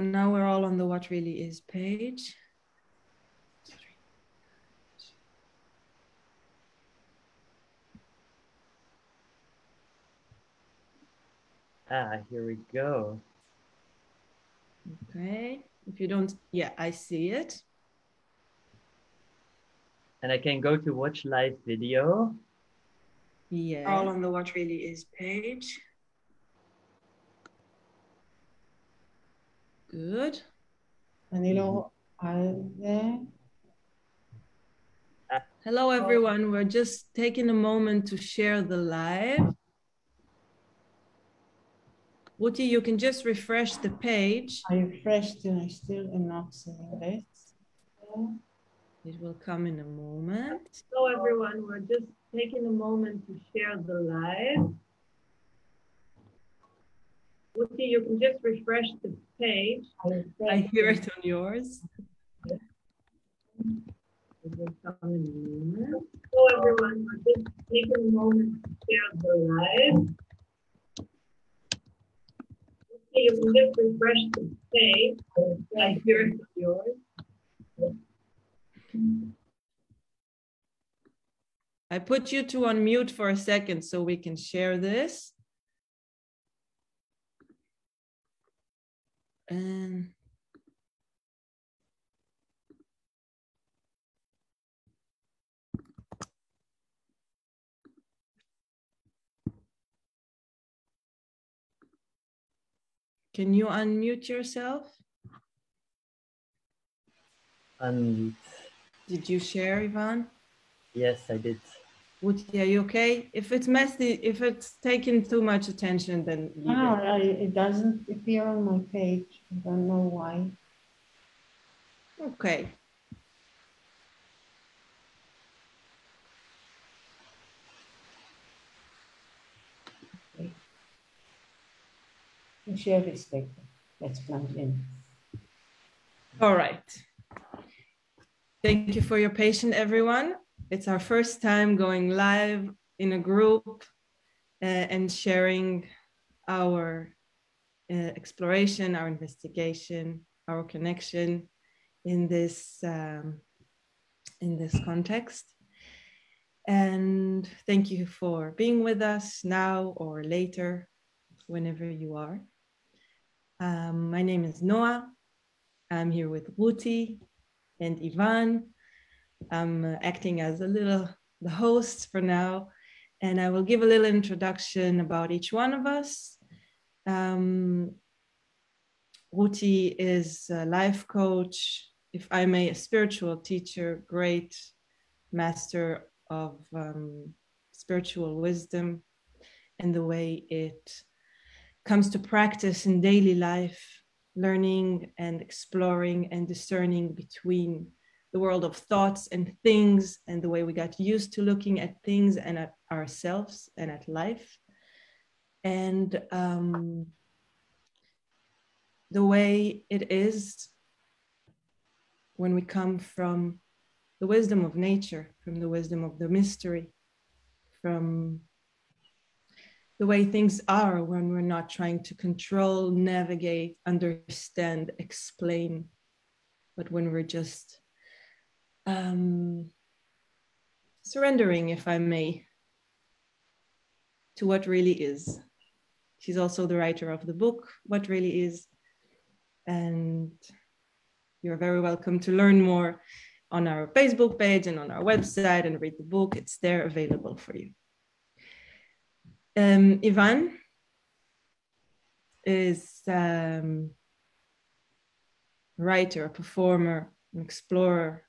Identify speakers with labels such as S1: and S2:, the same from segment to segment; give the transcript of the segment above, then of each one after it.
S1: now we're all on the What Really Is page.
S2: Here we go.
S1: Okay, if you don't, yeah, I see it.
S2: And I can go to watch live video.
S1: Yeah. All on the What Really Is page. Good.
S3: And you know, are there?
S1: Hello, everyone. We're just taking a moment to share the live. Ruthi, you can just refresh the page.
S3: I refreshed and I still am not seeing it.
S1: It will come in a moment. Hello, everyone. We're just taking a moment to share the live. Ruthi, you can just refresh the page. I hear it on yours. It will come in a moment. Hello, everyone. We're just taking a moment to share the live. You can just refresh the page. I hear it on yours. I put you to unmute for a second so we can share this. And can you unmute yourself?
S2: Unmute.
S1: Did you share, Ivan?
S2: Yes, I did.
S1: Ruthi, are you okay? If it's messy, if it's taking too much attention, then leave it.
S3: It doesn't appear on my page. I don't know why.
S1: Okay.
S3: Okay. We'll share this later. Let's plunge in.
S1: All right. Thank you for your patience, everyone. It's our first time going live in a group and sharing our exploration, our investigation, our connection in this context. And thank you for being with us now or later, whenever you are. My name is Noah. I'm here with Ruthi and Ivan. I'm acting as the host for now, and I will give a little introduction about each one of us. Ruthi is a life coach, if I may, a spiritual teacher, great master of spiritual wisdom and the way it comes to practice in daily life, learning and exploring and discerning between the world of thoughts and things and the way we got used to looking at things and at ourselves and at life. And the way it is when we come from the wisdom of nature, from the wisdom of the mystery, from the way things are when we're not trying to control, navigate, understand, explain, but when we're just surrendering, if I may, to what really is. She's also the writer of the book, What Really Is. And you're very welcome to learn more on our Facebook page and on our website and read the book. It's there available for you. Ivan is a writer, a performer, an explorer,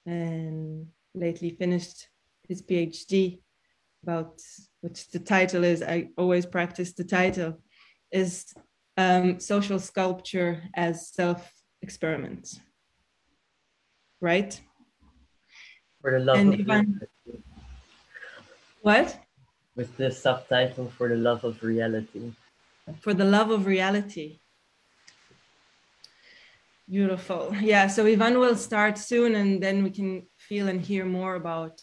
S1: and lately finished his PhD about, which the title is, I always practice the title, is Social Sculpture as Self-Experiment. Right?
S2: For the love
S1: and
S2: of
S1: Ivan,
S2: reality.
S1: What?
S2: With the subtitle, For the Love of Reality.
S1: For the Love of Reality. Beautiful. Yeah, so Ivan will start soon, and then we can feel and hear more about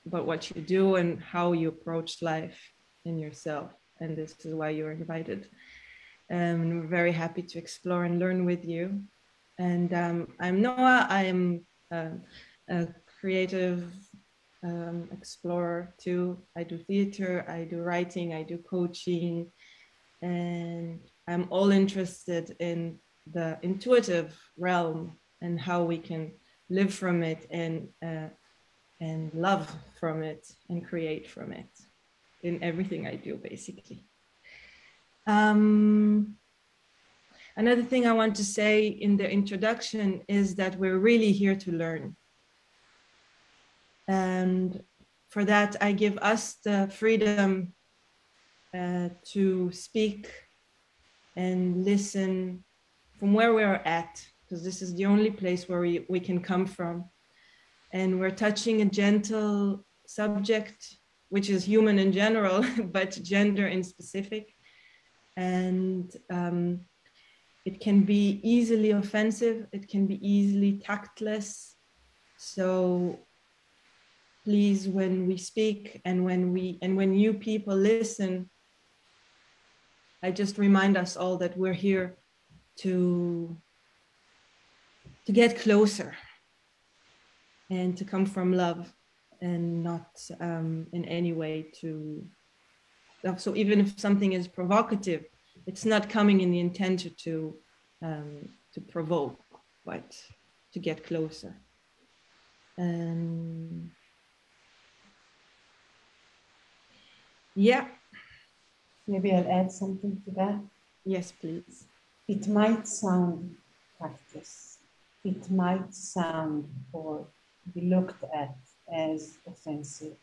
S1: what you do and how you approach life in yourself. And this is why you're invited. We're very happy to explore and learn with you. And I'm Noah. I am a creative explorer too. I do theater, I do writing, I do coaching, and I'm all interested in the intuitive realm and how we can live from it and love from it and create from it in everything I do, basically. Another thing I want to say in the introduction is that we're really here to learn. And for that, I give us the freedom to speak and listen from where we're at, because this is the only place where we can come from. And we're touching a gentle subject, which is human in general, but gender in specific. And it can be easily offensive. It can be easily tactless. So please, when we speak and when you people listen, I just remind us all that we're here to get closer and to come from love and not in any way to. So even if something is provocative, it's not coming in the intention to provoke, but to get closer. Yeah.
S3: Maybe I'll add something to that.
S1: Yes, please.
S3: It might sound practice. It might sound or be looked at as offensive,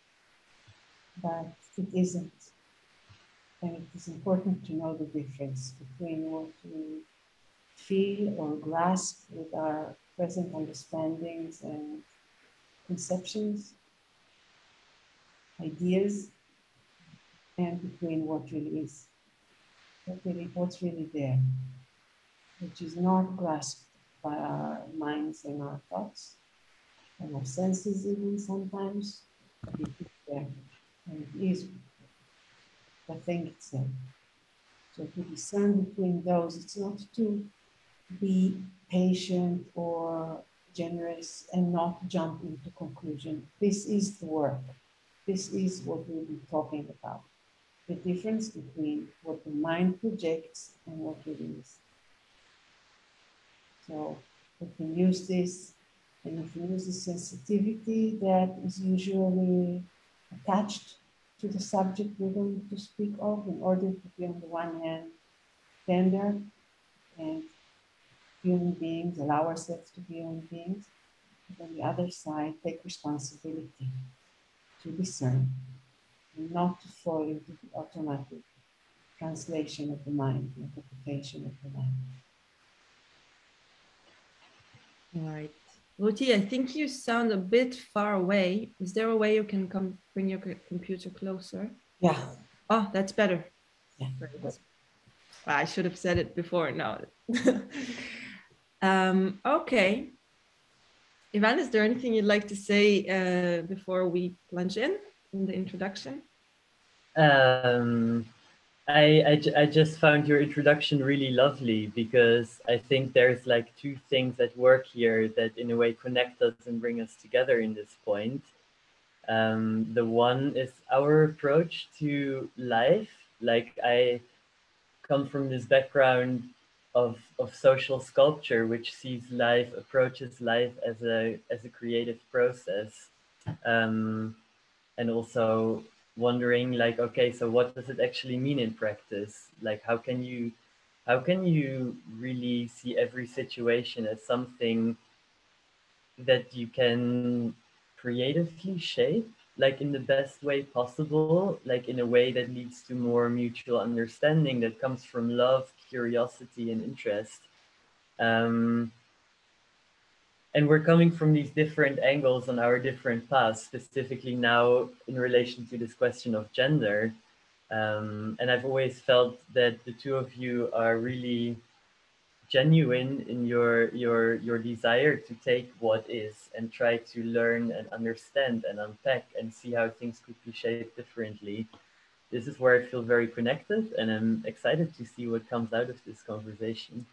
S3: but it isn't. And it is important to know the difference between what we feel or grasp with our present understandings and conceptions, ideas, and between what really is, what's really there, which is not grasped by our minds and our thoughts, and our senses even sometimes, but it is there, and it is the thing itself. So to discern between those, it's not to be patient or generous and not jump into conclusion. This is the work. This is what we'll be talking about. The difference between what the mind projects and what it is. So we can use this, and we can use the sensitivity that is usually attached to the subject we're going to speak of in order to be, on the one hand, tender and human beings, allow ourselves to be human beings, but on the other side, take responsibility to discern and not to fall into the automatic translation of the mind, interpretation of the mind.
S1: All right. Ruthi, I think you sound a bit far away. Is there a way you can bring your computer closer?
S3: Yeah.
S1: Oh, that's better.
S3: Yeah.
S1: Great. I should have said it before. No. Okay. Ivan, is there anything you'd like to say before we plunge in the introduction?
S2: I just found your introduction really lovely, because I think there's like two things at work here that in a way connect us and bring us together in this point. The one is our approach to life. Like, I come from this background of social sculpture, which sees life, approaches life as a creative process. And also wondering, like, okay, so what does it actually mean in practice? Like, how can you really see every situation as something that you can creatively shape, like in the best way possible, like in a way that leads to more mutual understanding that comes from love, curiosity, and interest. And we're coming from these different angles on our different paths, specifically now in relation to this question of gender. And I've always felt that the two of you are really genuine in your desire to take what is and try to learn and understand and unpack and see how things could be shaped differently, this is where I feel very connected, and I'm excited to see what comes out of this conversation.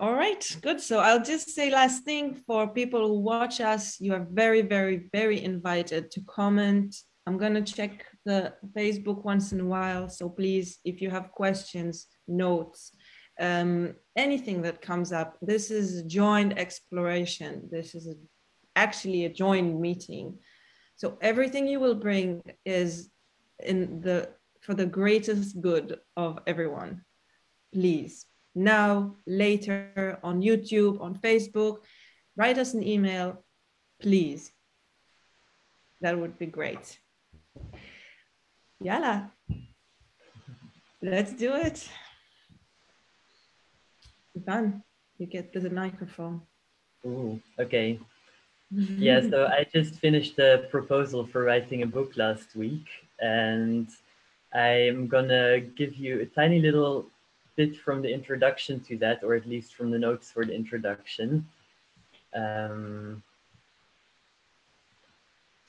S1: All right, good. So I'll just say last thing for people who watch us, you are very, very, very invited to comment. I'm going to check the Facebook once in a while. So please, if you have questions, notes, anything that comes up, this is a joint exploration. This is actually a joint meeting. So everything you will bring is for the greatest good of everyone. Please. Now, later, on YouTube, on Facebook, write us an email, please. That would be great. Yalla, let's do it. Ivan, you get the microphone.
S2: Ooh, okay. Yeah, so I just finished the proposal for writing a book last week, and I'm gonna give you a tiny little bit from the introduction to that, or at least from the notes for the introduction.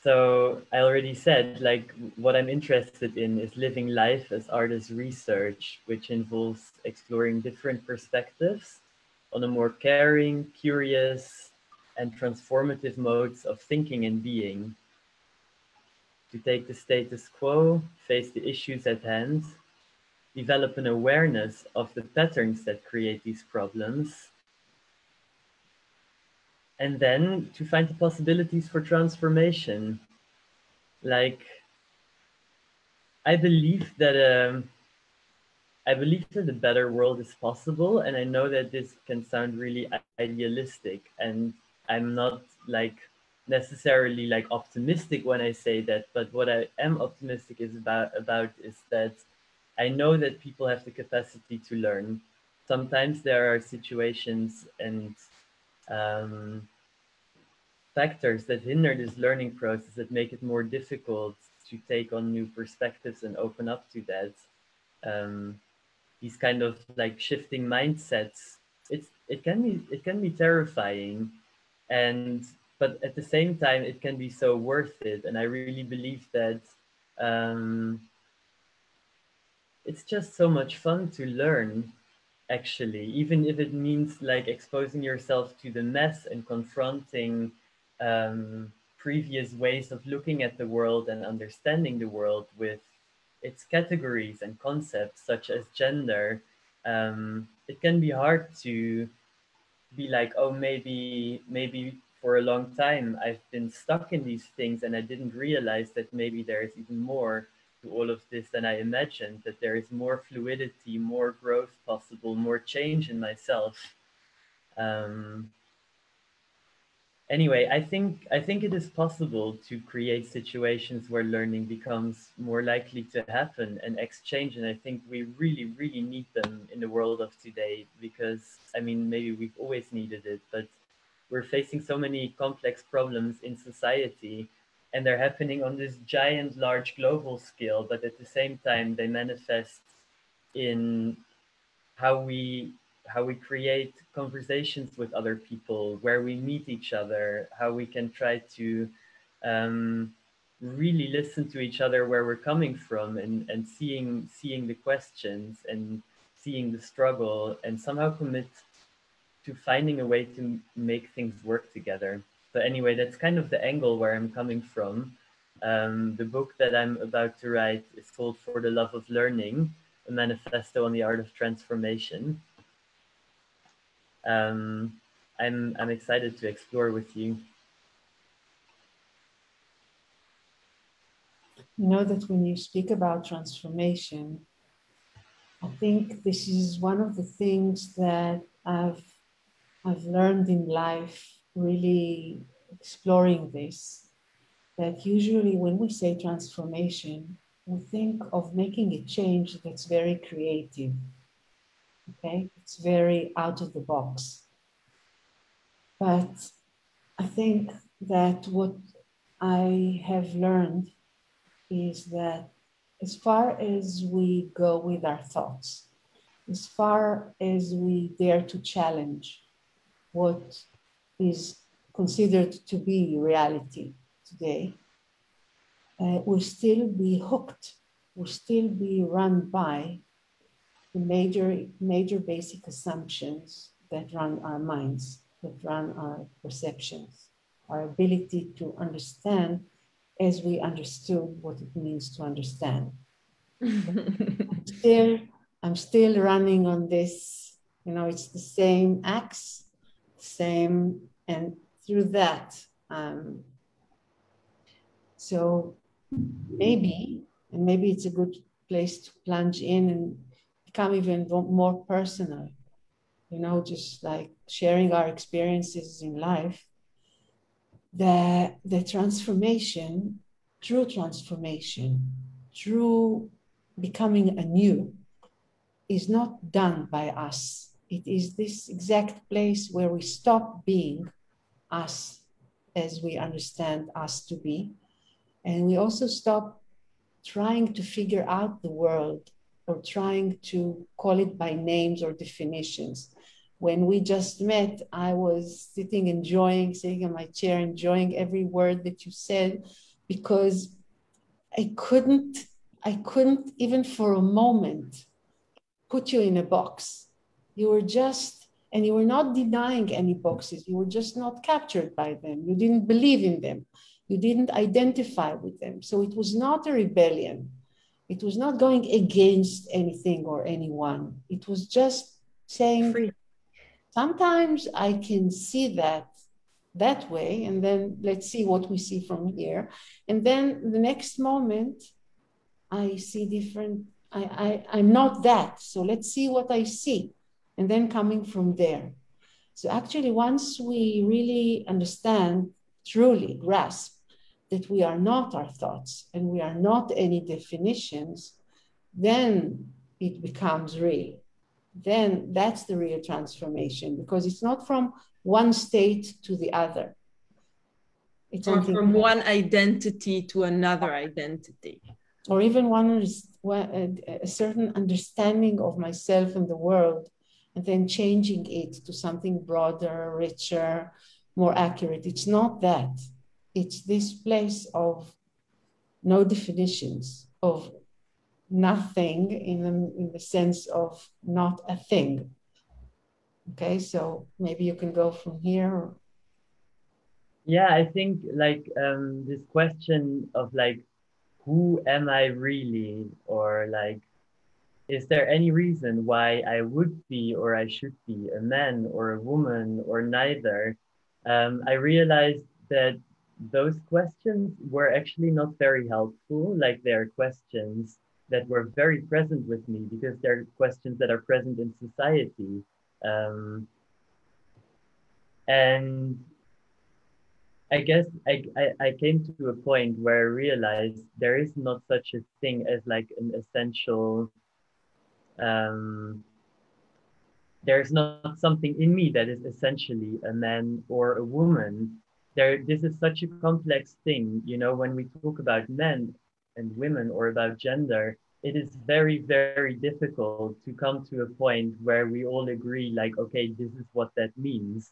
S2: So I already said, like, what I'm interested in is living life as art as research, which involves exploring different perspectives on a more caring, curious, and transformative modes of thinking and being. To take the status quo, face the issues at hand, develop an awareness of the patterns that create these problems, and then to find the possibilities for transformation. Like, I believe that a better world is possible, and I know that this can sound really idealistic, and I'm not like necessarily like optimistic when I say that, but what I am optimistic is about is that I know that people have the capacity to learn. Sometimes there are situations and factors that hinder this learning process that make it more difficult to take on new perspectives and open up to that. These kind of like shifting mindsets, it can be terrifying, and but at the same time it can be so worth it. And I really believe that it's just so much fun to learn, actually, even if it means like exposing yourself to the mess and confronting previous ways of looking at the world and understanding the world with its categories and concepts such as gender. It can be hard to be like, oh, maybe for a long time I've been stuck in these things and I didn't realize that maybe there is even more to all of this than I imagined, that there is more fluidity, more growth possible, more change in myself. Um, Anyway, I think it is possible to create situations where learning becomes more likely to happen and exchange, and I think we really, really need them in the world of today, because I mean, maybe we've always needed it, but we're facing so many complex problems in society, and they're happening on this giant, large global scale, but at the same time, they manifest in how we create conversations with other people, where we meet each other, how we can try to really listen to each other where we're coming from, and seeing the questions and seeing the struggle, and somehow commit to finding a way to make things work together. So anyway, that's kind of the angle where I'm coming from. The book that I'm about to write is called For the Love of Learning, a manifesto on the art of transformation. I'm excited to explore with you.
S3: You know that when you speak about transformation, I think this is one of the things that I've learned in life, really exploring this, that usually when we say transformation, we think of making a change that's very creative. Okay, it's very out of the box. But I think that what I have learned is that as far as we go with our thoughts, as far as we dare to challenge what is considered to be reality today, will still be hooked, will still be run by the major basic assumptions that run our minds, that run our perceptions, our ability to understand as we understood what it means to understand. I'm still running on this, it's the same axe, same, and through that. So maybe it's a good place to plunge in and become even more personal, just like sharing our experiences in life. The transformation, true becoming anew, is not done by us. It is this exact place where we stop being us as we understand us to be. And we also stop trying to figure out the world or trying to call it by names or definitions. When we just met, I was sitting in my chair, enjoying every word that you said, because I couldn't even for a moment put you in a box. You were just, and you were not denying any boxes. You were just not captured by them. You didn't believe in them. You didn't identify with them. So it was not a rebellion. It was not going against anything or anyone. It was just saying, free. Sometimes I can see that way, and then let's see what we see from here. And then the next moment, I see different, I'm not that. So let's see what I see. And then coming from there. So actually, once we really understand, truly grasp that we are not our thoughts and we are not any definitions, then it becomes real. Then that's the real transformation, because it's not from one state to the other. It's
S1: or from one identity to another identity.
S3: Or even a certain understanding of myself and the world, and then changing it to something broader, richer, more accurate. It's not that. It's this place of no definitions, of nothing in the sense of not a thing. Okay, so maybe you can go from here.
S2: Yeah, I think this question of who am I really? Or is there any reason why I would be or I should be a man or a woman or neither? I realized that those questions were actually not very helpful. They're questions that were very present with me because they're questions that are present in society. And I guess I came to a point where I realized there is not such a thing as an essential, there's not something in me that is essentially a man or a woman. This is such a complex thing, when we talk about men and women or about gender, it is very, very difficult to come to a point where we all agree, okay, this is what that means.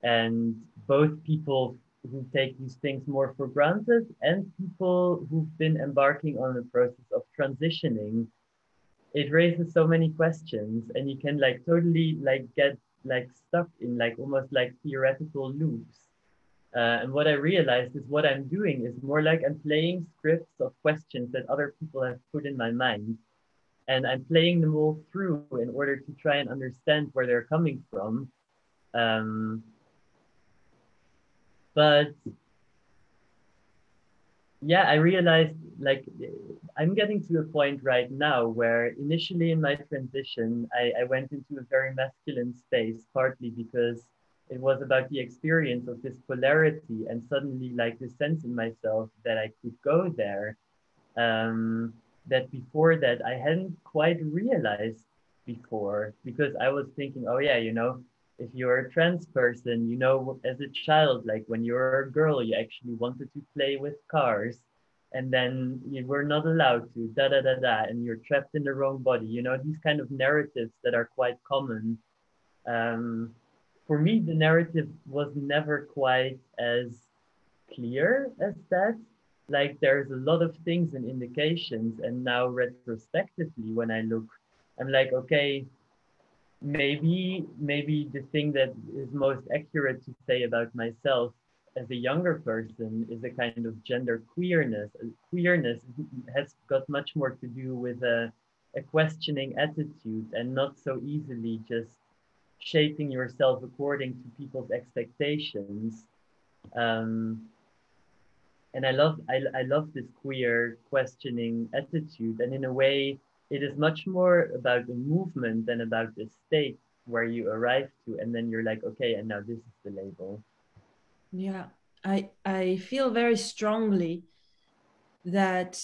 S2: And both people who take these things more for granted and people who've been embarking on the process of transitioning, it raises so many questions, and you can totally get stuck in almost theoretical loops. And what I realized is what I'm doing is more I'm playing scripts of questions that other people have put in my mind, and I'm playing them all through in order to try and understand where they're coming from. But yeah, I realized I'm getting to a point right now where initially in my transition, I went into a very masculine space, partly because it was about the experience of this polarity and suddenly the sense in myself that I could go there, that before that I hadn't quite realized before, because I was thinking, oh yeah, if you're a trans person, as a child, when you're a girl, you actually wanted to play with cars, and then you were not allowed to, and you're trapped in the wrong body. These kind of narratives that are quite common. For me, the narrative was never quite as clear as that. Like there's a lot of things and indications, and now retrospectively, when I look, I'm like, okay, maybe the thing that is most accurate to say about myself as a younger person is a kind of gender queerness. Queerness has got much more to do with a questioning attitude and not so easily just shaping yourself according to people's expectations. Um, and I love this queer questioning attitude, and in a way it is much more about the movement than about the state where you arrive to, and then you're like, okay, and now this is the label.
S1: Yeah, I feel very strongly that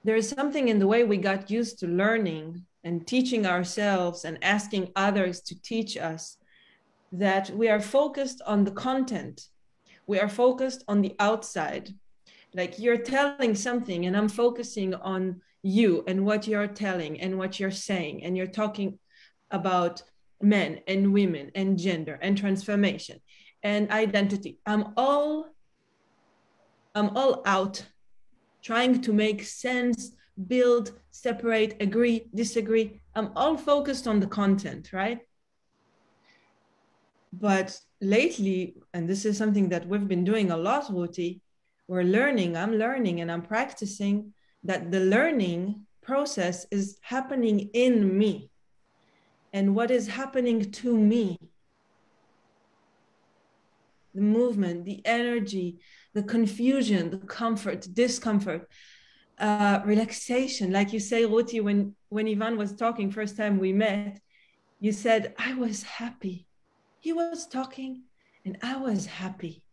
S1: there is something in the way we got used to learning and teaching ourselves and asking others to teach us, that we are focused on the content. We are focused on the outside. Like you're telling something and I'm focusing on you and what you're telling and what you're saying. And you're talking about men and women and gender and transformation and identity. I'm all out trying to make sense, build, separate, agree, disagree. I'm all focused on the content, right? But lately, and this is something that we've been doing a lot, Ruthi, I'm learning and I'm practicing that the learning process is happening in me. And what is happening to me, the movement, the energy, the confusion, the comfort, discomfort, relaxation. Like you say, Ruthi, when Ivan was talking first time we met, you said, I was happy. He was talking and I was happy.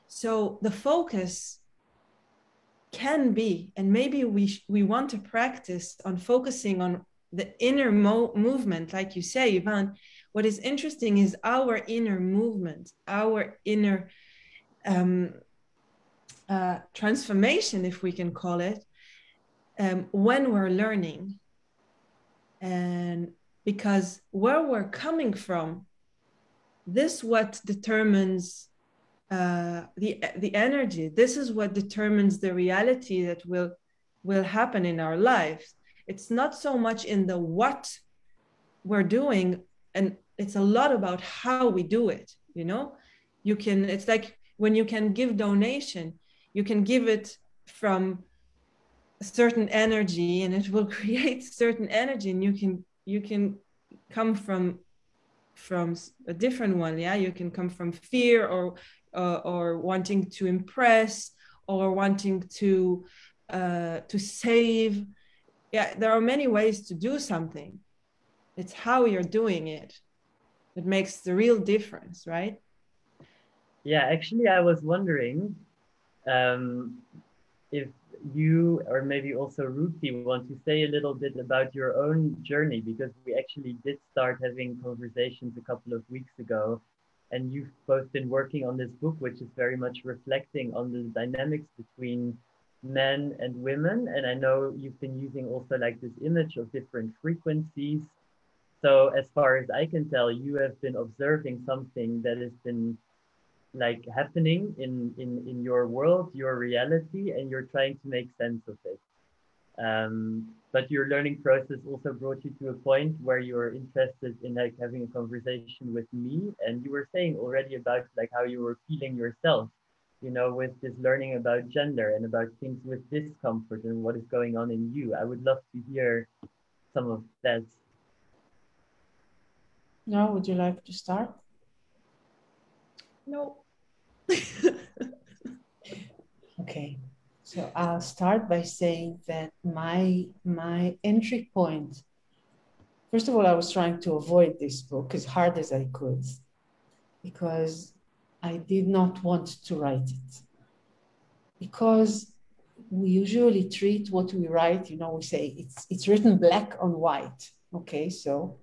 S1: So the focus can be, and maybe we want to practice on focusing on the inner movement, like you say, Ivan. What is interesting is our inner movement, our inner transformation, if we can call it, when we're learning. And because where we're coming from, this what determines the energy. This is what determines the reality that will happen in our lives. It's not so much in the what we're doing, and it's a lot about how we do it. You know, it's like when you can give donation, you can give it from a certain energy and it will create certain energy, and you can come from a different one. Yeah, you can come from fear or wanting to impress or wanting to save. Yeah, there are many ways to do something. It's how you're doing it that makes the real difference, right?
S2: Yeah, actually, I was wondering if you or maybe also Ruthi want to say a little bit about your own journey, because we actually did start having conversations a couple of weeks ago, and you've both been working on this book, which is very much reflecting on the dynamics between men and women. And I know you've been using also like this image of different frequencies. So as far as I can tell, you have been observing something that has been like happening in your world, your reality, and you're trying to make sense of it. But your learning process also brought you to a point where you're interested in like having a conversation with me, and you were saying already about like how you were feeling yourself, you know, with this learning about gender and about things with discomfort and what is going on in you. I would love to hear some of that.
S3: Now, would you like to start?
S1: No.
S3: Okay, so I'll start by saying that my entry point, first of all, I was trying to avoid this book as hard as I could because I did not want to write it. Because we usually treat what we write, you know, we say it's written black on white. Okay, so,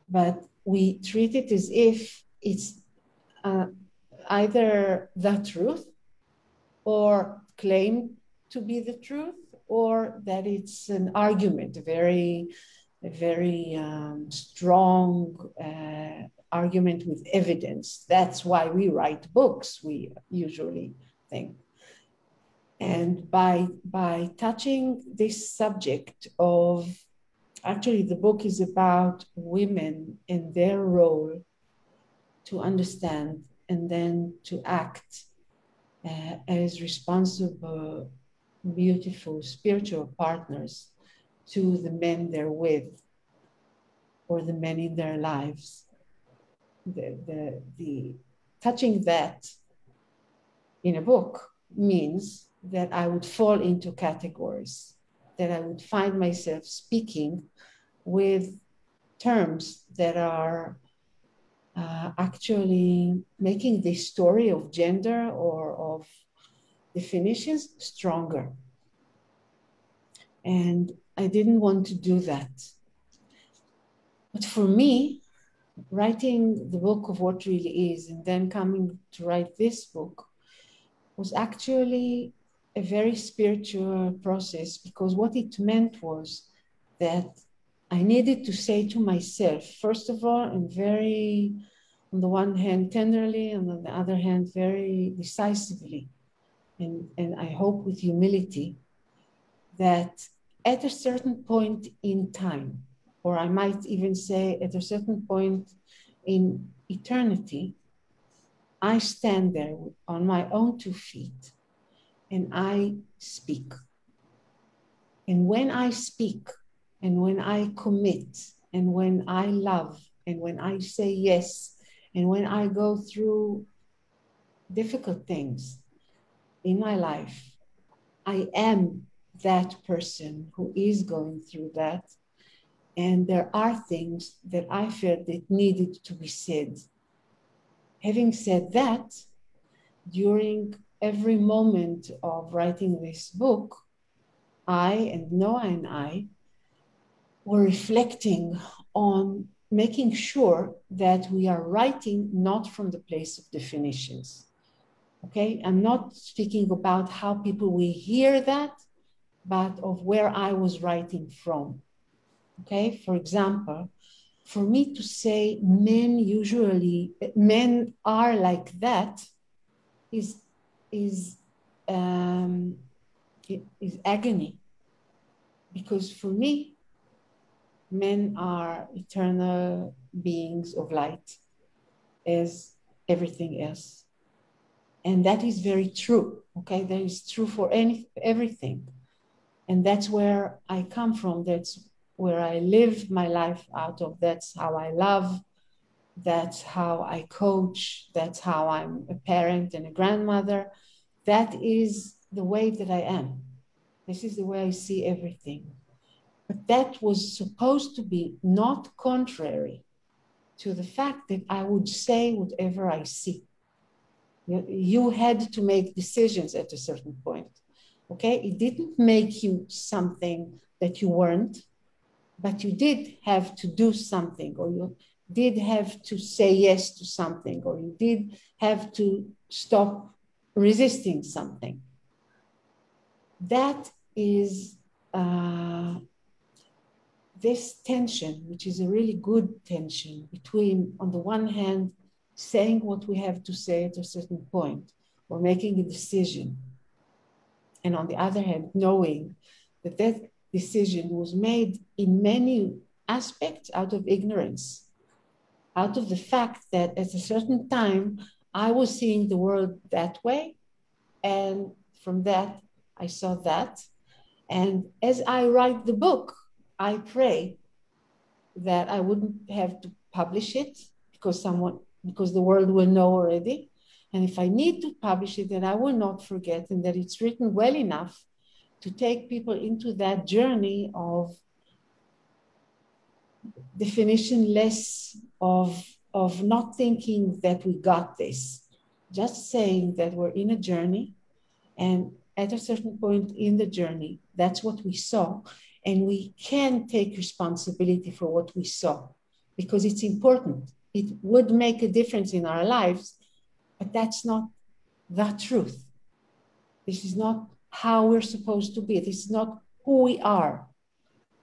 S3: but we treat it as if it's either the truth or claim to be the truth, or that it's an argument, a very strong argument with evidence. That's why we write books, we usually think. And by touching this subject of, actually the book is about women and their role to understand and then to act as responsible, beautiful, spiritual partners to the men they're with or the men in their lives. The touching that in a book means that I would fall into categories, that I would find myself speaking with terms that are actually making this story of gender or of definitions stronger. And I didn't want to do that. But for me, writing the book of What Really Is and then coming to write this book was actually a very spiritual process, because what it meant was that I needed to say to myself, first of all, and very, on the one hand, tenderly, and on the other hand, very decisively, and I hope with humility, that at a certain point in time, or I might even say at a certain point in eternity, I stand there on my own 2 feet and I speak. And when I speak, and when I commit, and when I love, and when I say yes, and when I go through difficult things in my life, I am that person who is going through that. And there are things that I felt that needed to be said. Having said that, during every moment of writing this book, I and Noah and I were reflecting on making sure that we are writing not from the place of definitions. Okay, I'm not speaking about how people will hear that, but of where I was writing from. Okay, for example, for me to say men are like that is agony, because for me, men are eternal beings of light as everything else. And that is very true, okay? That is true for everything. And that's where I come from. That's where I live my life out of. That's how I love. That's how I coach. That's how I'm a parent and a grandmother. That is the way that I am. This is the way I see everything. But that was supposed to be not contrary to the fact that I would say whatever I see. You had to make decisions at a certain point, okay? It didn't make you something that you weren't, but you did have to do something, or you did have to say yes to something, or you did have to stop resisting something. That is this tension, which is a really good tension between, on the one hand, saying what we have to say at a certain point, or making a decision, and on the other hand, knowing that that decision was made in many aspects out of ignorance, out of the fact that at a certain time, I was seeing the world that way, and from that, I saw that. And as I write the book, I pray that I wouldn't have to publish it because the world will know already. And if I need to publish it, then I will not forget, and that it's written well enough to take people into that journey of definition-less, of not thinking that we got this, just saying that we're in a journey, and at a certain point in the journey, that's what we saw. And we can take responsibility for what we saw, because it's important. It would make a difference in our lives, but that's not the truth. This is not how we're supposed to be. This is not who we are.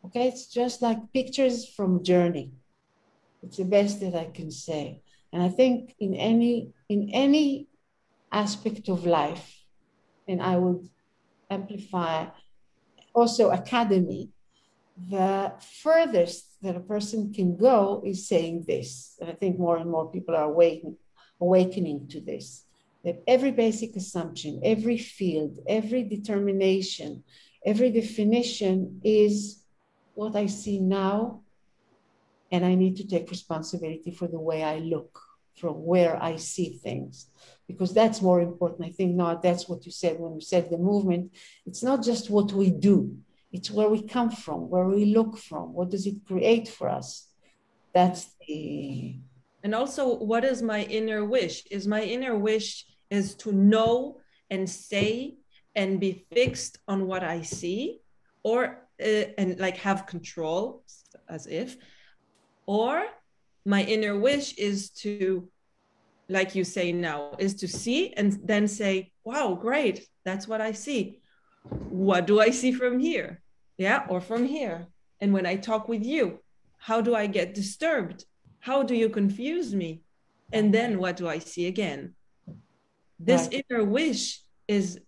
S3: Okay, it's just like pictures from Journey. It's the best that I can say. And I think in any aspect of life, and I would amplify also academy, the furthest that a person can go is saying this. And I think more and more people are awakening to this, that every basic assumption, every field, every determination, every definition is what I see now, and I need to take responsibility for the way I look, from where I see things, because that's more important. I think now that's what you said when you said the movement. It's not just what we do, it's where we come from, where we look from, what does it create for us. That's the...
S1: And also, what is my inner wish? Is my inner wish is to know and say and be fixed on what I see, or and like have control, as if, or my inner wish is to, like you say now, is to see and then say, wow, great, that's what I see. What do I see from here? Yeah, or from here. And when I talk with you, how do I get disturbed? How do you confuse me? And then what do I see again? This
S3: Right.
S1: inner wish is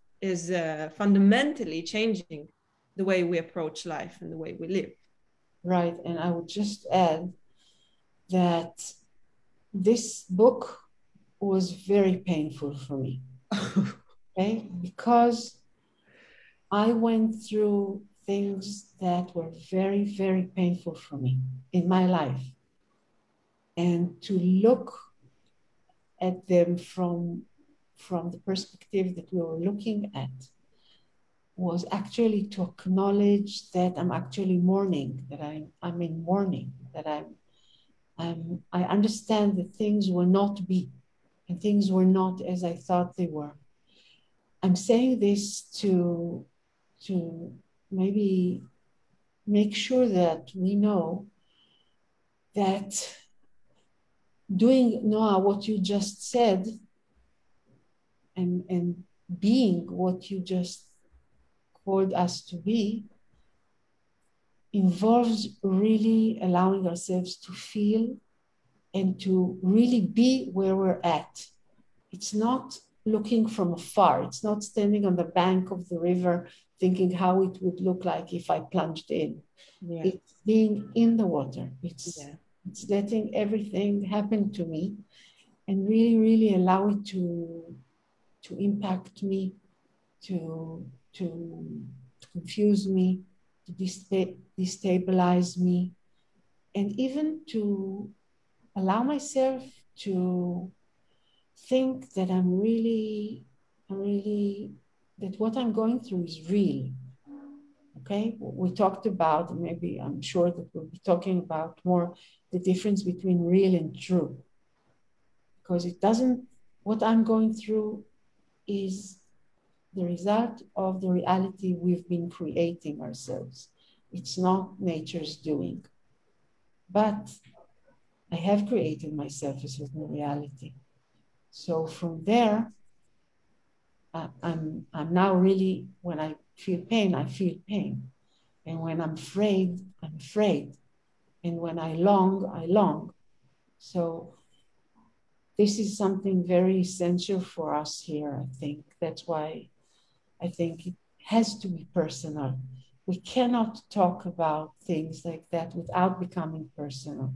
S1: fundamentally changing the way we approach life and the way we live.
S3: Right. And I would just add that this book was very painful for me. Okay? Because I went through things that were very, very painful for me in my life. And to look at them from the perspective that we were looking at was actually to acknowledge that I'm actually mourning, that I'm in mourning, that I understand that things will not be, and things were not as I thought they were. I'm saying this to maybe make sure that we know that doing, Noah, what you just said, and being what you just called us to be, involves really allowing ourselves to feel and to really be where we're at. It's not looking from afar. It's not standing on the bank of the river thinking how it would look like if I plunged in. Yeah. It's being in the water. It's letting everything happen to me and really, really allow it to impact me, to confuse me, to destabilize me, and even to allow myself to think that I'm really, that what I'm going through is real. Okay, we talked about, maybe I'm sure that we'll be talking about more the difference between real and true. Because it doesn't, what I'm going through is the result of the reality we've been creating ourselves. It's not nature's doing. But I have created myself a certain reality. So from there, I'm now really, when I feel pain, I feel pain. And when I'm afraid, I'm afraid. And when I long, I long. So this is something very essential for us here, I think. That's why I think it has to be personal. We cannot talk about things like that without becoming personal.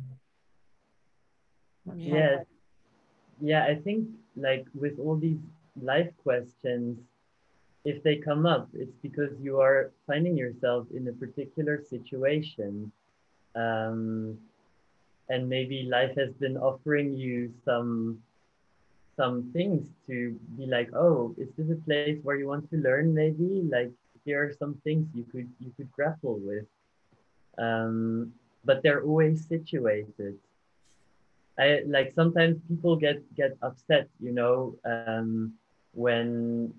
S2: Yes. Yeah, I think like with all these life questions, if they come up, it's because you are finding yourself in a particular situation. And maybe life has been offering you some things to be like, oh, is this a place where you want to learn? Maybe like here are some things you could grapple with, but they're always situated. I like sometimes people get upset, you know, when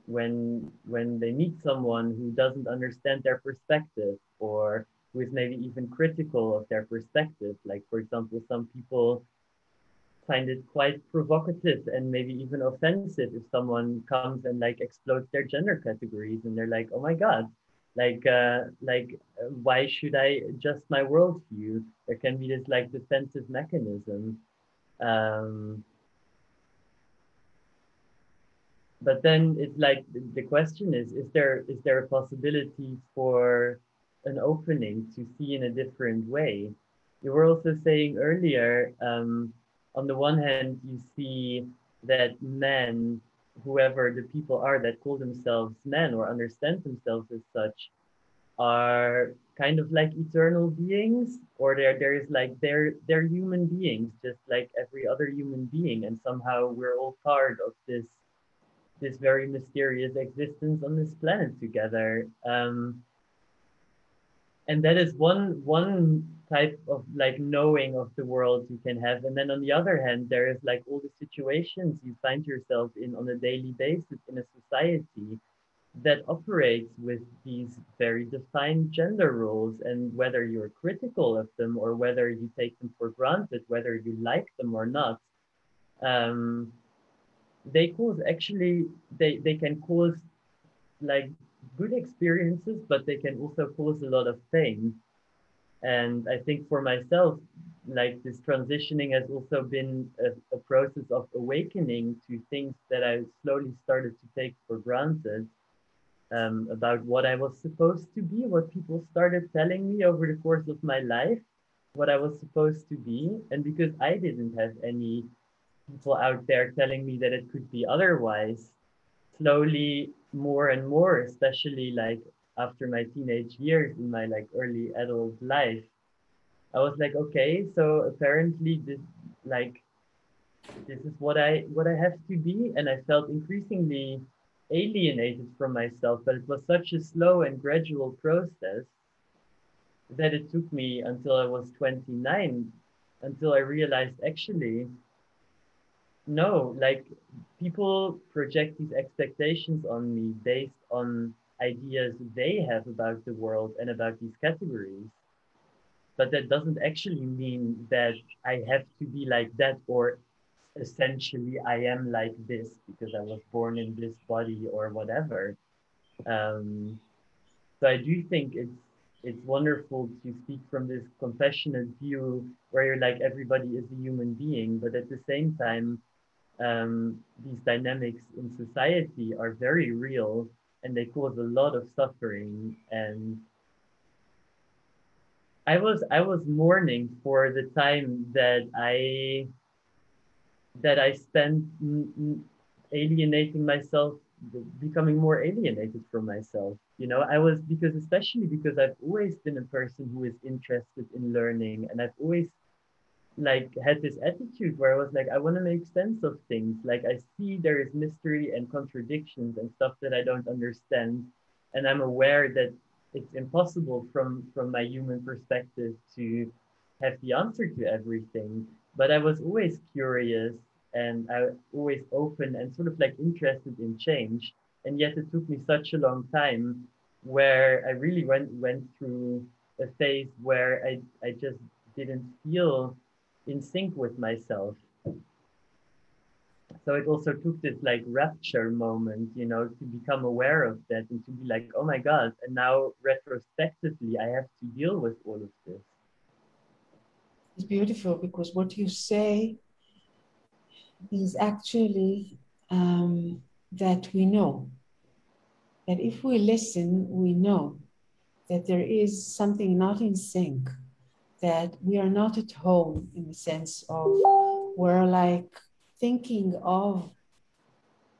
S2: they meet someone who doesn't understand their perspective, or who is maybe even critical of their perspective. Like, for example, some people find it quite provocative and maybe even offensive if someone comes and like explodes their gender categories, and they're like, oh my God, Why should I adjust my worldview? There can be this like defensive mechanism. But then it's like the question is there a possibility for an opening to see in a different way? You were also saying earlier, on the one hand, you see that men, whoever the people are that call themselves men or understand themselves as such, are kind of like eternal beings, or there is like they're human beings, just like every other human being, and somehow we're all part of this very mysterious existence on this planet together. And that is one type of like knowing of the world you can have. And then on the other hand, there is like all the situations you find yourself in on a daily basis in a society that operates with these very defined gender roles, and whether you're critical of them or whether you take them for granted, whether you like them or not, um, they cause actually they can cause like good experiences, but they can also cause a lot of pain. And I think for myself, like this transitioning has also been a process of awakening to things that I slowly started to take for granted, about what I was supposed to be, what people started telling me over the course of my life, what I was supposed to be. And because I didn't have any people out there telling me that it could be otherwise, slowly more and more, especially like after my teenage years in my like early adult life, I was like, okay, so apparently like this is what I have to be. And I felt increasingly alienated from myself, but it was such a slow and gradual process that it took me until I was 29 until I realized actually no, like people project these expectations on me based on ideas they have about the world and about these categories. But that doesn't actually mean that I have to be like that, or essentially I am like this because I was born in this body or whatever. Um, so I do think it's wonderful to speak from this compassionate view where you're like everybody is a human being, but at the same time, these dynamics in society are very real and they cause a lot of suffering. And I was mourning for the time that I spent alienating myself, becoming more alienated from myself. I was, because especially because I've always been a person who is interested in learning, and I've always like had this attitude where I was like, I want to make sense of things. Like I see there is mystery and contradictions and stuff that I don't understand, and I'm aware that it's impossible from my human perspective to have the answer to everything. But I was always curious, and I always open and sort of like interested in change. And yet it took me such a long time where I really went through a phase where I just didn't feel in sync with myself. So it also took this like rapture moment, to become aware of that and to be like, oh my God, and now retrospectively, I have to deal with all of this.
S3: It's beautiful because what you say is actually that we know that if we listen, we know that there is something not in sync, that we are not at home in the sense of we're like thinking of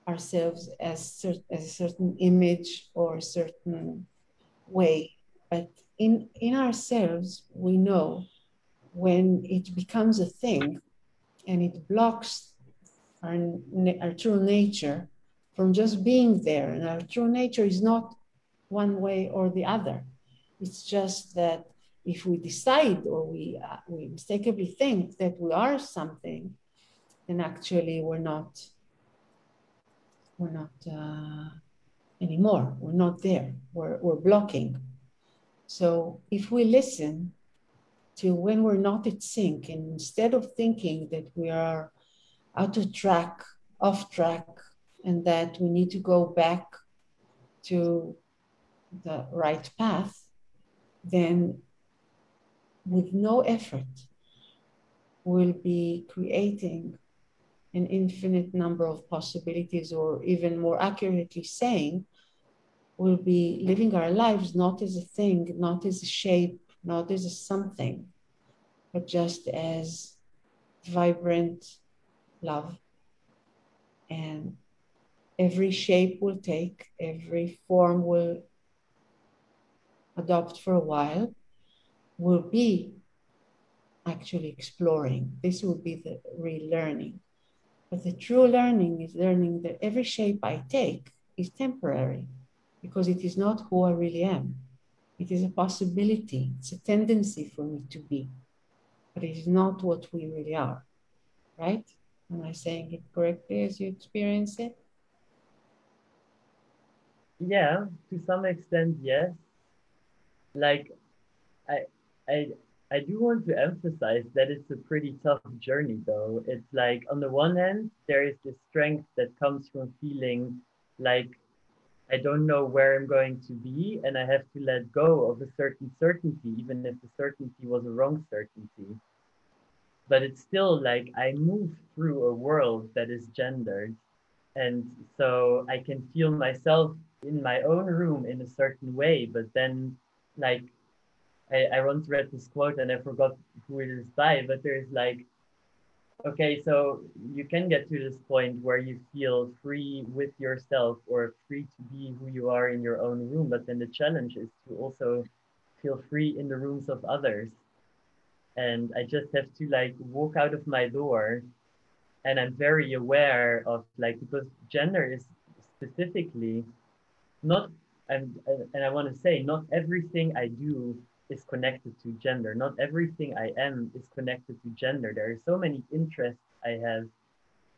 S3: ourselves as a certain image or a certain way. But in ourselves, we know when it becomes a thing and it blocks our true nature from just being there. And our true nature is not one way or the other. It's just that if we decide or we mistakenly think that we are something, then actually we're not anymore. We're not there. We're blocking. So if we listen to when we're not at sync, and instead of thinking that we are out of track, off track, and that we need to go back to the right path, then with no effort, we'll be creating an infinite number of possibilities, or even more accurately saying, we'll be living our lives not as a thing, not as a shape, not as a something, but just as vibrant love. And every shape will take, every form will adopt for a while, will be actually exploring. This will be the real learning. But the true learning is learning that every shape I take is temporary, because it is not who I really am. It is a possibility, it's a tendency for me to be, but it is not what we really are, right? Am I saying it correctly as you experience it?
S2: Yeah, to some extent, yes. Like I I I do want to emphasize that it's a pretty tough journey though. It's like on the one hand, there is this strength that comes from feeling like I don't know where I'm going to be and I have to let go of a certain certainty, even if the certainty was a wrong certainty. But it's still like I move through a world that is gendered. And so I can feel myself in my own room in a certain way, but then like I once read this quote and I forgot who it is by, but there's like, okay, so you can get to this point where you feel free with yourself or free to be who you are in your own room, but then the challenge is to also feel free in the rooms of others. And I just have to like walk out of my door, and I'm very aware of like, because gender is specifically not, and I want to say, not everything I do is connected to gender. Not everything I am is connected to gender. There are so many interests I have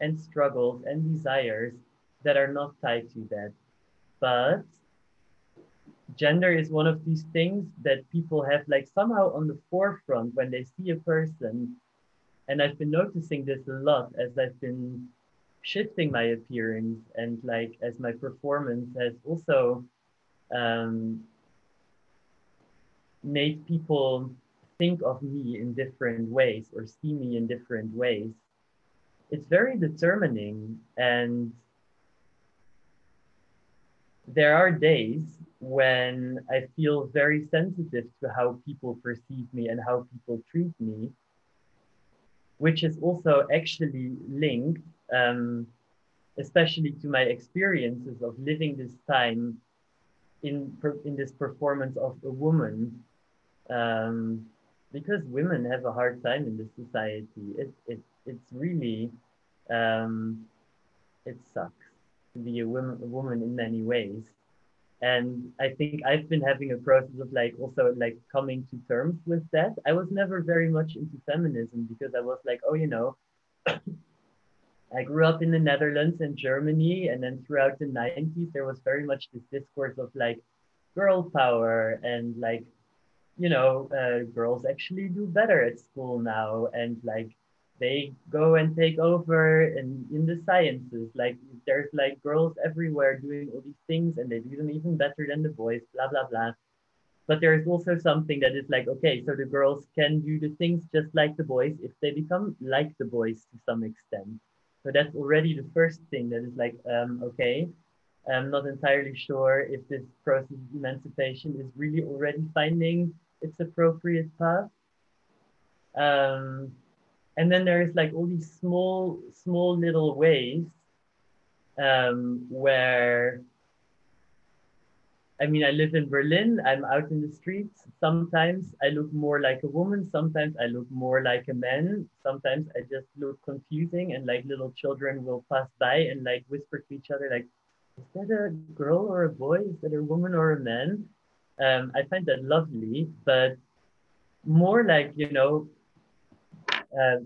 S2: and struggles and desires that are not tied to that. But gender is one of these things that people have like somehow on the forefront when they see a person. And I've been noticing this a lot as I've been shifting my appearance and like as my performance has also um, made people think of me in different ways or see me in different ways. It's very determining. And there are days when I feel very sensitive to how people perceive me and how people treat me, which is also actually linked, especially to my experiences of living this time in this performance of a woman, um, because women have a hard time in this society. It's really um, it sucks to be a woman in many ways. And I think I've been having a process of like also like coming to terms with that. I was never very much into feminism because I was like, oh, you know, I grew up in the Netherlands and Germany, and then throughout the 90s, there was very much this discourse of like girl power and like, you know, girls actually do better at school now, and like they go and take over in the sciences. Like there's like girls everywhere doing all these things, and they do them even better than the boys, blah, blah, blah. But there is also something that is like, okay, so the girls can do the things just like the boys if they become like the boys to some extent. So that's already the first thing that is like, okay, I'm not entirely sure if this process of emancipation is really already finding its appropriate path. Um, and then there is like all these small little ways where I mean, I live in Berlin. I'm out in the streets. Sometimes I look more like a woman. Sometimes I look more like a man. Sometimes I just look confusing, and like little children will pass by and like whisper to each other, like, "Is that a girl or a boy? Is that a woman or a man?" I find that lovely, but more like, you know, uh,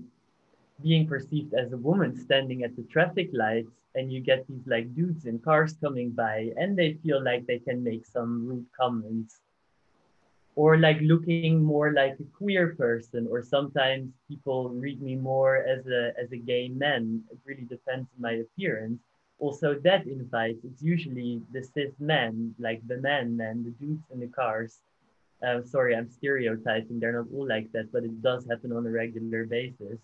S2: being perceived as a woman standing at the traffic lights, and you get these like dudes in cars coming by and they feel like they can make some rude comments, or like looking more like a queer person, or sometimes people read me more as a gay man. It really depends on my appearance. also that invites, it's usually the cis men, like the men and the dudes in the cars. Sorry, I'm stereotyping, they're not all like that, but it does happen on a regular basis.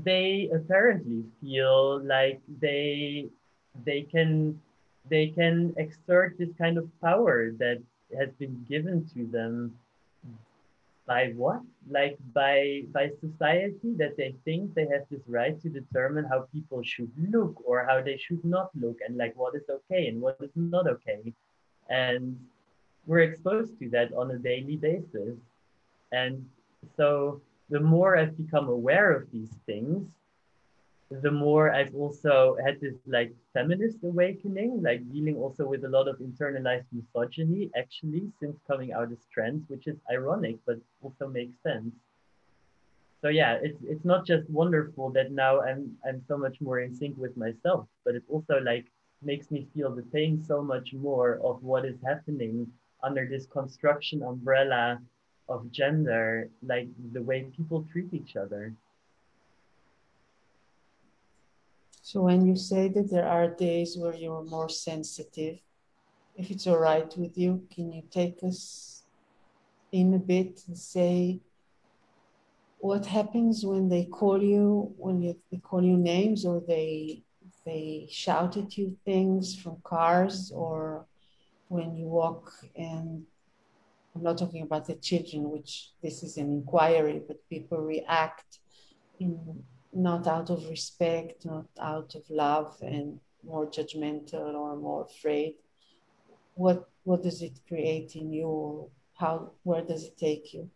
S2: They apparently feel like they can they can exert this kind of power that has been given to them by what? Like by society, that they think they have this right to determine how people should look or how they should not look, and like what is okay and what is not okay. And we're exposed to that on a daily basis. And so the more I've become aware of these things, the more I've also had this like feminist awakening, like dealing also with a lot of internalized misogyny, actually, since coming out as trans, which is ironic, but also makes sense. So yeah, it's not just wonderful that now I'm so much more in sync with myself, but it also like makes me feel the pain so much more of what is happening under this construction umbrella of gender, like the way people treat each other.
S3: So when you say that there are days where you're more sensitive, if it's all right with you, can you take us in a bit and say what happens when they call you, they call you names, or they shout at you things from cars, or when you walk, and I'm not talking about the children, which this is an inquiry, but people react in not out of respect, not out of love, and more judgmental or more afraid. What does it create in you? Where does it take you?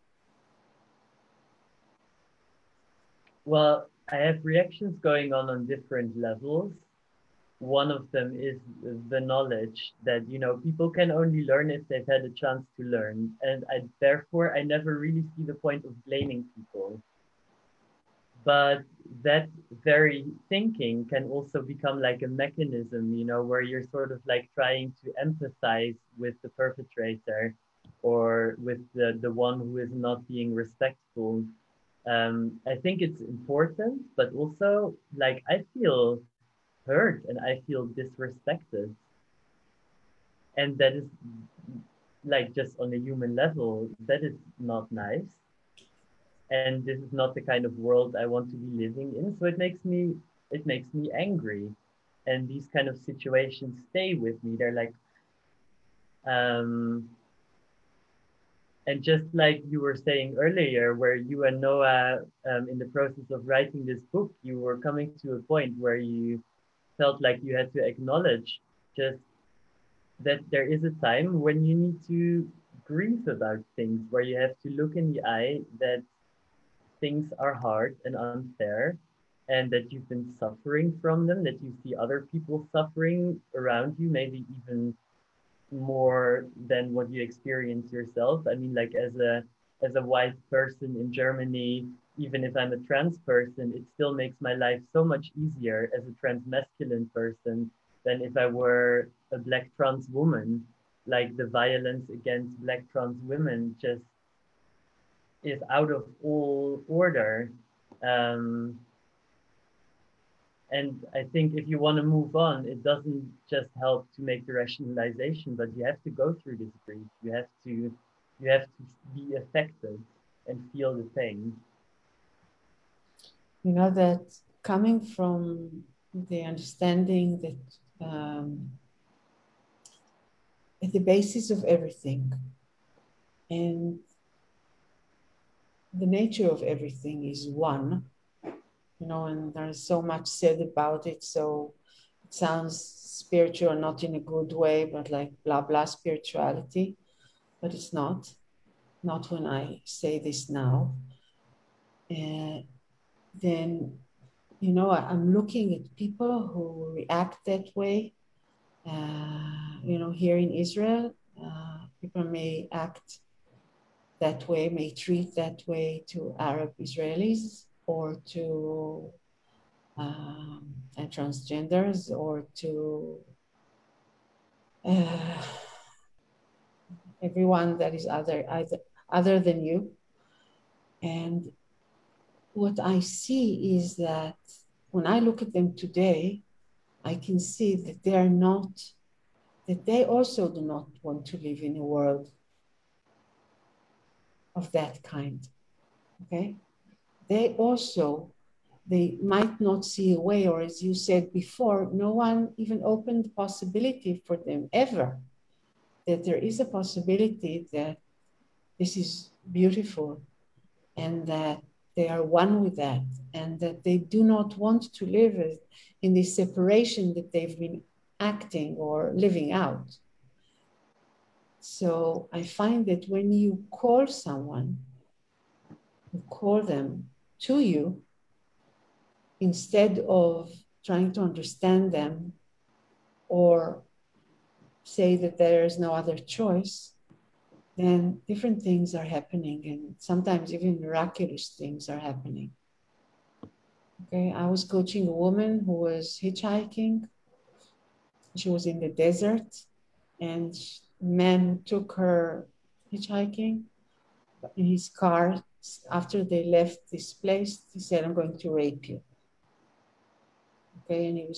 S2: Well, I have reactions going on different levels. One of them is the knowledge that, you know, people can only learn if they've had a chance to learn. And therefore, I never really see the point of blaming people. But that very thinking can also become like a mechanism, you know, where you're sort of like trying to empathize with the perpetrator or with the one who is not being respectful. I think it's important, but also like I feel hurt and I feel disrespected. And that is like just on a human level, that is not nice. And this is not the kind of world I want to be living in. So it makes me angry. And these kind of situations stay with me. They're like, um, and just like you were saying earlier, where you and Noah, in the process of writing this book, you were coming to a point where you felt like you had to acknowledge just that there is a time when you need to grieve about things, where you have to look in the eye that things are hard and unfair, and that you've been suffering from them, that you see other people suffering around you, maybe even more than what you experience yourself. I mean, like as a white person in Germany, even if I'm a trans person, it still makes my life so much easier as a trans masculine person than if I were a black trans woman. Like the violence against black trans women just is out of all order. Um, and I think if you want to move on, it doesn't just help to make the rationalization, but you have to go through this grief. You have to be affected and feel the pain.
S3: You know, that coming from the understanding that at the basis of everything and the nature of everything is one, you know, and there's so much said about it. So it sounds spiritual, not in a good way, but like blah, blah spirituality. But it's not when I say this now. And then, you know, I'm looking at people who react that way. You know, here in Israel, people may act that way, may treat that way to Arab Israelis or to transgenders or to everyone that is other than you. And what I see is that when I look at them today, I can see that they are not, that they also do not want to live in a world of that kind, okay? They also, they might not see a way, or as you said before, no one even opened the possibility for them ever, that there is a possibility that this is beautiful and that they are one with that, and that they do not want to live in this separation that they've been acting or living out. So I find that when you call someone, you call them to you, instead of trying to understand them or say that there is no other choice, then different things are happening, and sometimes even miraculous things are happening. Okay, I was coaching a woman who was hitchhiking. She was in the desert, and man took her hitchhiking in his car. After they left this place, he said, "I'm going to rape you." Okay, and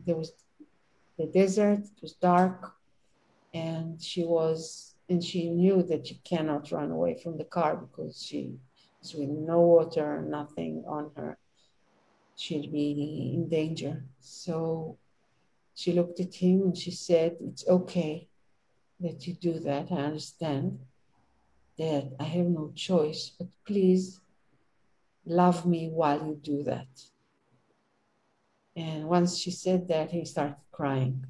S3: there was the desert, it was dark, and she knew that she cannot run away from the car because she is with no water, nothing on her. She'll be in danger. So she looked at him and she said, "It's okay that you do that. I understand that I have no choice, but please love me while you do that." And once she said that, he started crying,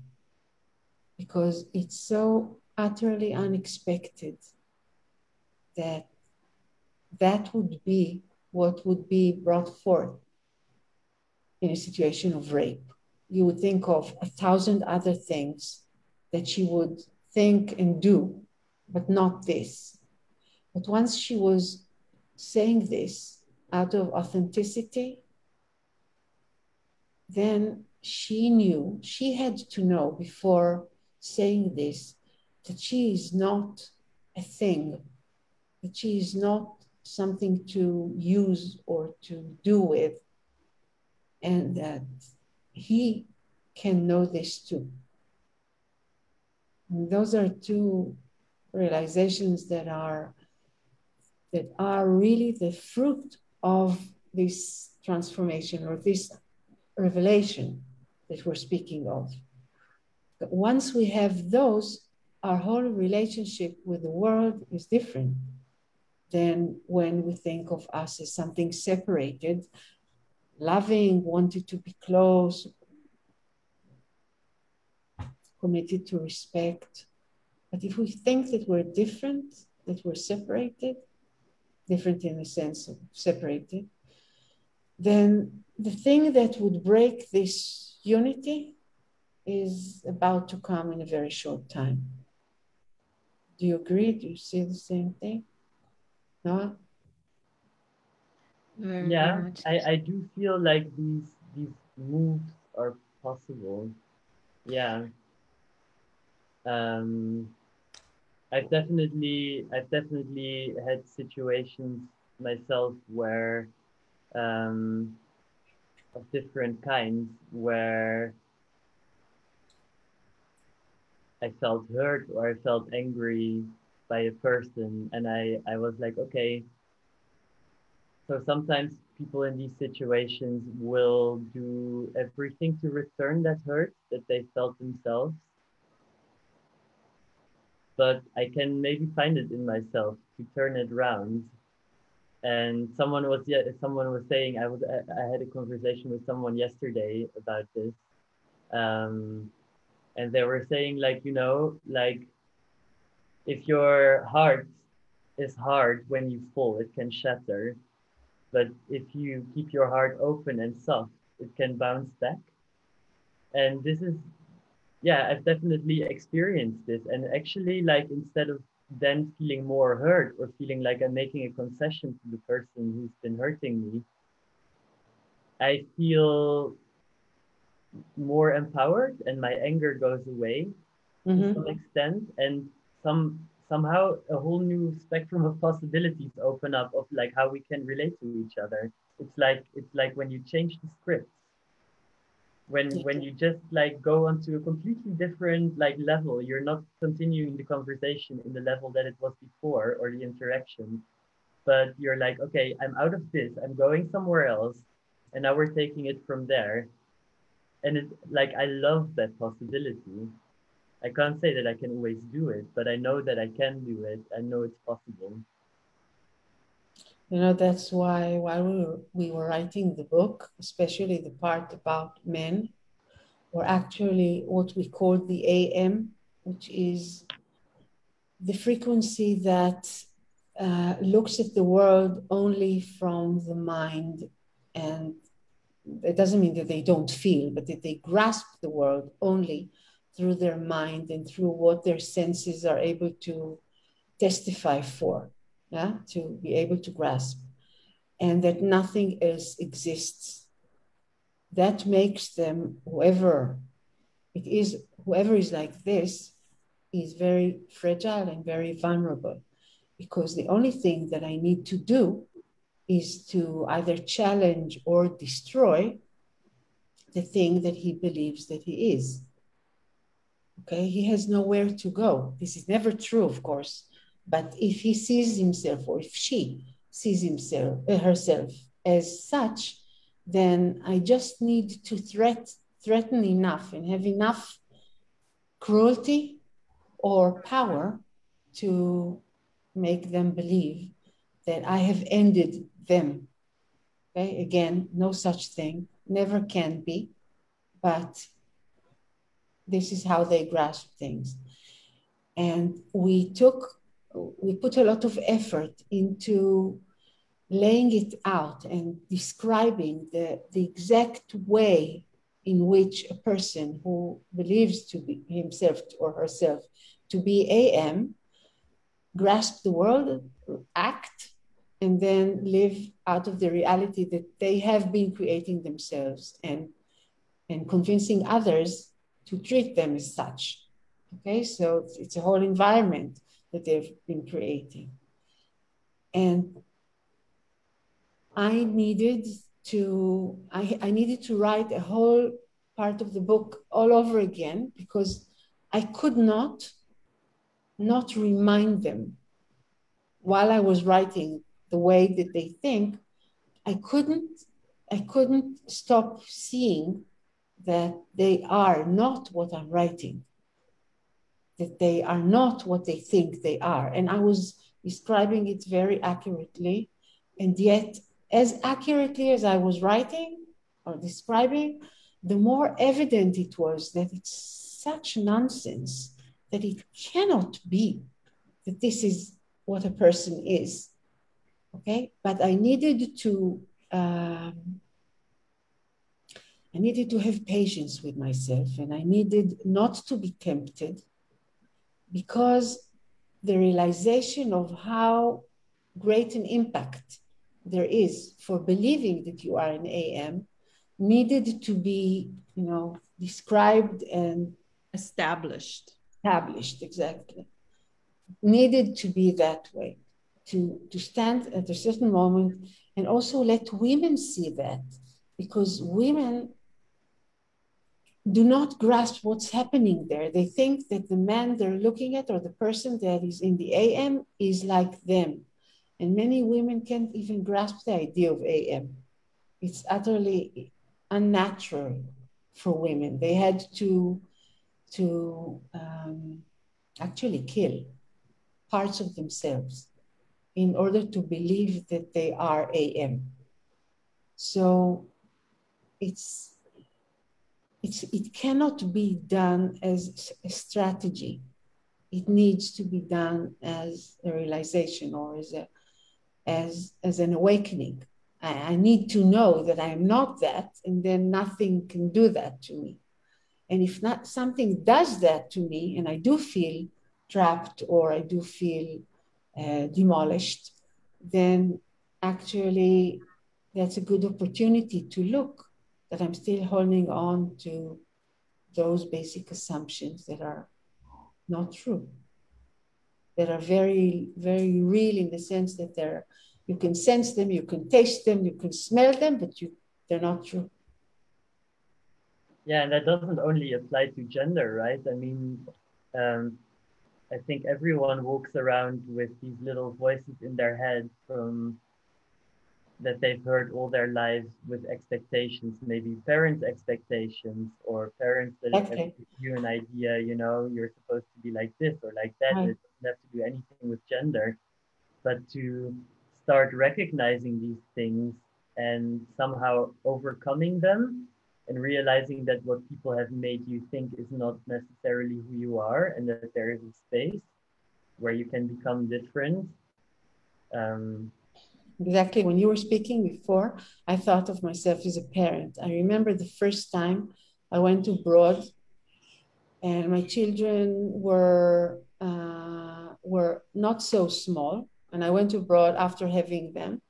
S3: because it's so utterly unexpected that that would be what would be brought forth in a situation of rape. You would think of 1,000 other things that she would think and do, but not this. But once she was saying this out of authenticity, then she knew, she had to know before saying this, that she is not a thing, that she is not something to use or to do with, and that he can know this too. And those are two realizations that are really the fruit of this transformation, or this revelation that we're speaking of. But once we have those, our whole relationship with the world is different than when we think of us as something separated, loving, wanted to be close, committed to respect. But if we think that we're different, that we're separated, different in the sense of separated, then the thing that would break this unity is about to come in a very short time. Do you agree? Do you see the same thing? No?
S1: Very
S2: Yeah,
S1: much.
S2: I do feel like these moves are possible. Yeah. Um, I've definitely had situations myself where of different kinds where I felt hurt or I felt angry by a person, and I was like, okay, so sometimes people in these situations will do everything to return that hurt that they felt themselves. But I can maybe find it in myself to turn it around. And someone was saying I had a conversation with someone yesterday about this, and they were saying, like, like, if your heart is hard, when you fall, it can shatter. But if you keep your heart open and soft, it can bounce back. And this is, yeah, I've definitely experienced this. And actually, like, instead of then feeling more hurt or feeling like I'm making a concession to the person who's been hurting me, I feel more empowered and my anger goes away to some extent. And somehow a whole new spectrum of possibilities open up of like how we can relate to each other. It's like when you change the script. when you just like go onto a completely different like level. You're not continuing the conversation in the level that it was before or the interaction, but you're like, okay, I'm out of this, I'm going somewhere else, and now we're taking it from there. And it's like, I love that possibility. I can't say that I can always do it, but I know that I can do it. I know it's possible.
S3: You know, that's why while we were writing the book, especially the part about men, or actually what we call the AM, which is the frequency that looks at the world only from the mind. And it doesn't mean that they don't feel, but that they grasp the world only through their mind and through what their senses are able to testify for, yeah, to be able to grasp, and that nothing else exists. That makes them, whoever is like this, is very fragile and very vulnerable, because the only thing that I need to do is to either challenge or destroy the thing that he believes that he is. Okay, he has nowhere to go. This is never true, of course, but if he sees himself, or if she sees herself as such, then I just need to threaten enough and have enough cruelty or power to make them believe that I have ended them. Okay, again, no such thing, never can be, but this is how they grasp things. And we put a lot of effort into laying it out and describing the exact way in which a person who believes to be himself or herself to be AM grasp the world, act, and then live out of the reality that they have been creating themselves, and convincing others to treat them as such. Okay, so it's a whole environment that they've been creating. And I needed to write a whole part of the book all over again, because I could not remind them while I was writing the way that they think. I couldn't stop seeing that they are not what I'm writing, that they are not what they think they are. And I was describing it very accurately, and yet as accurately as I was writing or describing, the more evident it was that it's such nonsense, that it cannot be that this is what a person is. Okay, but I needed to have patience with myself, and I needed not to be tempted, because the realization of how great an impact there is for believing that you are an AM needed to be, described and
S1: established,
S3: exactly. Needed to be that way, to stand at a certain moment and also let women see that, because women do not grasp what's happening there. They think that the man they're looking at, or the person that is in the AM, is like them. And many women can't even grasp the idea of AM. It's utterly unnatural for women. They had to actually kill parts of themselves in order to believe that they are AM. So it cannot be done as a strategy. It needs to be done as a realization, or as an awakening. I need to know that I'm not that, and then nothing can do that to me. And if not, something does that to me, and I do feel trapped, or I do feel demolished, then actually that's a good opportunity to look that I'm still holding on to those basic assumptions that are not true, that are very, very real, in the sense that you can sense them, you can taste them, you can smell them, but they're not true.
S2: Yeah, and that doesn't only apply to gender, right? I mean, I think everyone walks around with these little voices in their head from that they've heard all their lives with expectations, maybe parents' expectations or parents that have
S3: Exactly.
S2: given you an idea, you know, you're supposed to be like this or like that.
S3: Right.
S2: It doesn't have to do anything with gender, but to start recognizing these things and somehow overcoming them and realizing that what people have made you think is not necessarily who you are and that there is a space where you can become different.
S3: Exactly. When you were speaking before, I thought of myself as a parent. I remember the first time I went abroad, and my children were not so small, and I went abroad after having them,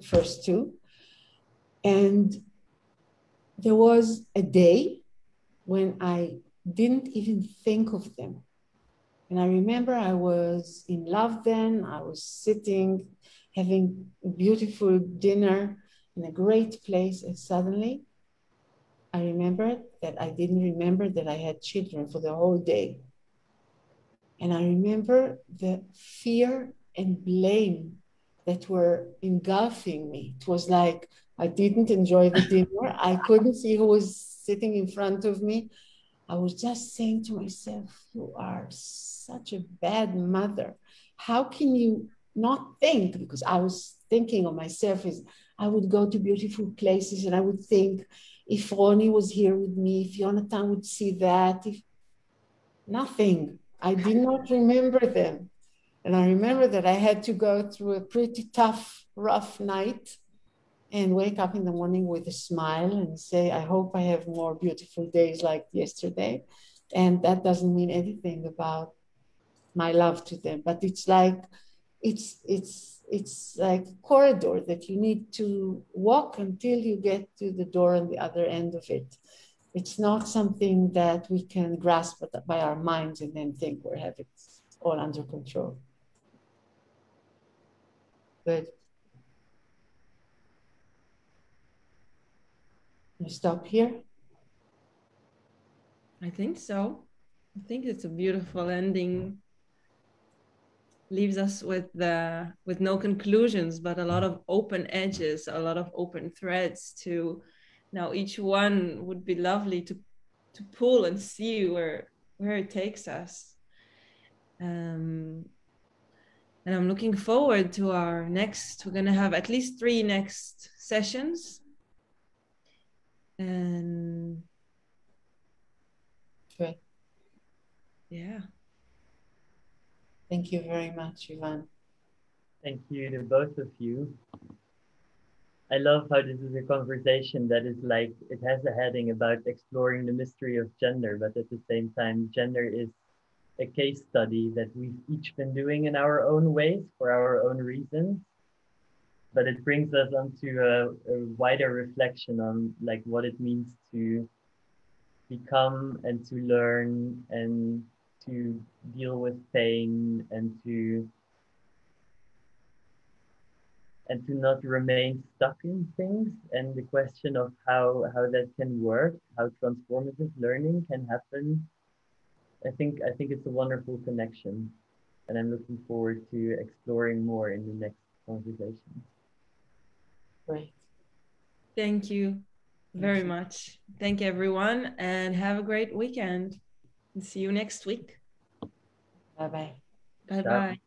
S3: first two, and there was a day when I didn't even think of them. And I remember I was in love then. I was sitting, having a beautiful dinner in a great place. And suddenly I remembered that I didn't remember that I had children for the whole day. And I remember the fear and blame that were engulfing me. It was like I didn't enjoy the dinner. I couldn't see who was sitting in front of me. I was just saying to myself, you are such a bad mother. How can you not think? Because I was thinking of myself as I would go to beautiful places and I would think if Ronnie was here with me, if Jonathan would see that, if nothing. I did not remember them. And I remember that I had to go through a pretty tough, rough night and wake up in the morning with a smile and say, I hope I have more beautiful days like yesterday. And that doesn't mean anything about my love to them, but it's like it's like a corridor that you need to walk until you get to the door on the other end of it. It's not something that we can grasp by our minds and then think we have it all under control. Good. You stop here?
S1: I think so. I think it's a beautiful ending. Leaves us with no conclusions, but a lot of open edges, a lot of open threads to now each one would be lovely to pull and see where it takes us. And I'm looking forward to our next, we're going to have at least 3 next sessions. And
S3: Good.
S1: Yeah.
S3: Thank you very much, Ivan.
S2: Thank you to both of you. I love how this is a conversation that is like, it has a heading about exploring the mystery of gender, but at the same time, gender is a case study that we've each been doing in our own ways for our own reasons. But it brings us onto a wider reflection on like what it means to become and to learn and to deal with pain and to not remain stuck in things, and the question of how that can work, how transformative learning can happen. I think it's a wonderful connection, and I'm looking forward to exploring more in the next conversation.
S3: Great.
S1: Thank you very much. Thank you, everyone, and have a great weekend. See you next week.
S3: Bye-bye.
S1: Bye-bye.